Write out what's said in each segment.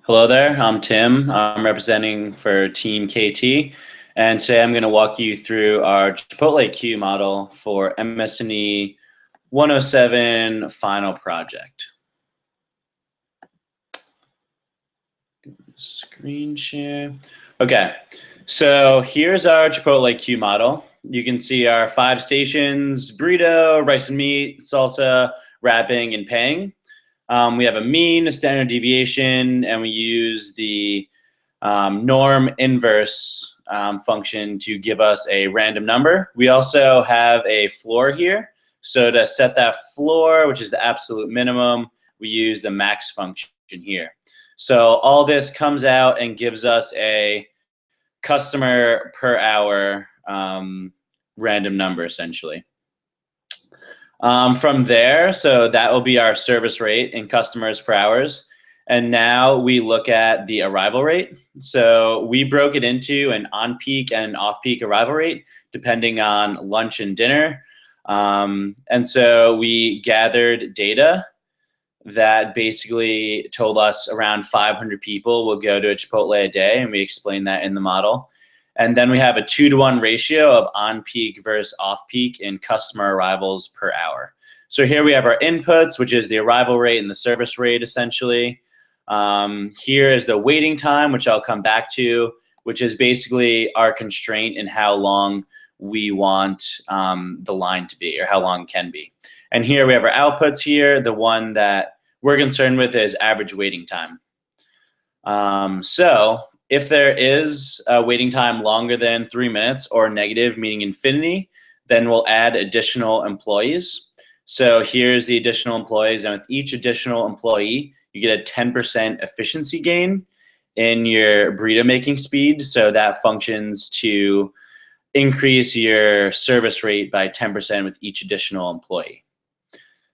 Hello there, I'm Tim. I'm representing for Team KT, and today I'm going to walk you through our Chipotle queue model for MS&E 107 final project. Screen share. Okay, so here's our Chipotle queue model. You can see our 5 stations: burrito, rice and meat, salsa, wrapping, and paying. We have a mean, a standard deviation, and we use the norm inverse function to give us a random number. We also have a floor here. So to set that floor, which is the absolute minimum, we use the max function here. So all this comes out and gives us a customer per hour random number, essentially. From there, so that will be our service rate in customers per hours. And now we look at the arrival rate. So we broke it into an on-peak and an off-peak arrival rate, depending on lunch and dinner. And so we gathered data that basically told us around 500 people will go to a Chipotle a day, and we explained that in the model. And then we have a 2-to-1 ratio of on-peak versus off-peak in customer arrivals per hour. So here we have our inputs, which is the arrival rate and the service rate, essentially. Here is the waiting time, which I'll come back to, which is basically our constraint in how long we want the line to be, or how long it can be. And here we have our outputs here. The one that we're concerned with is average waiting time. So if there is a waiting time longer than 3 minutes or negative, meaning infinity, then we'll add additional employees. So here's the additional employees, and with each additional employee, you get a 10% efficiency gain in your burrito making speed. So that functions to increase your service rate by 10% with each additional employee.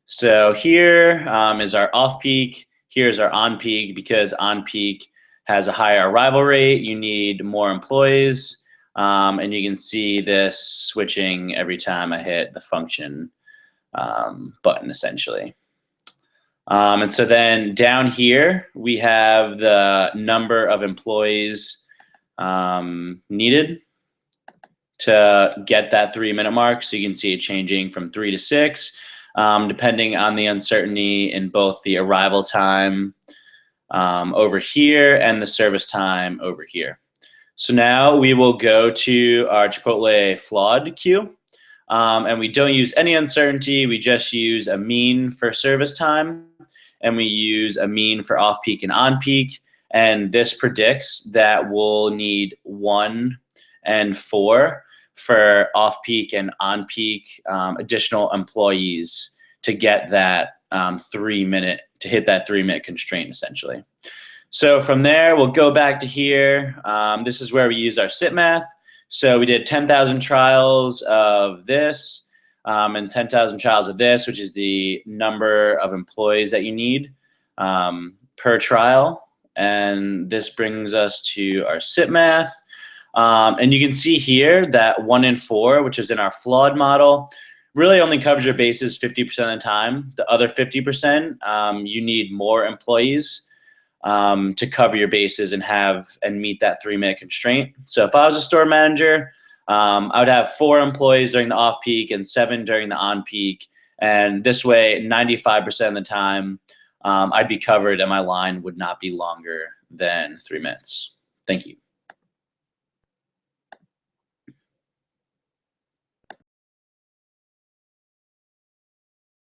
So here is our off-peak. Here's our on-peak, because on-peak has a higher arrival rate. You need more employees. And you can see this switching every time I hit the function button, essentially. And so then down here, we have the number of employees needed to get that 3-minute mark. So you can see it changing from 3 to 6, depending on the uncertainty in both the arrival time over here and the service time over here. So now we will go to our Chipotle flawed queue. And we don't use any uncertainty. We just use a mean for service time, and we use a mean for off-peak and on-peak. And this predicts that we'll need 1 and 4 for off-peak and on-peak additional employees to get that 3-minute, to hit that 3-minute constraint, essentially. So from there, we'll go back to here. This is where we use our SIT math. So we did 10,000 trials of this and 10,000 trials of this, which is the number of employees that you need per trial. And this brings us to our SIT math. And you can see here that 1 in 4, which is in our flawed model, really only covers your bases 50% of the time. The other 50%, you need more employees to cover your bases and meet that 3-minute constraint. So if I was a store manager, I would have 4 employees during the off-peak and 7 during the on-peak. And this way, 95% of the time, I'd be covered and my line would not be longer than 3 minutes. Thank you.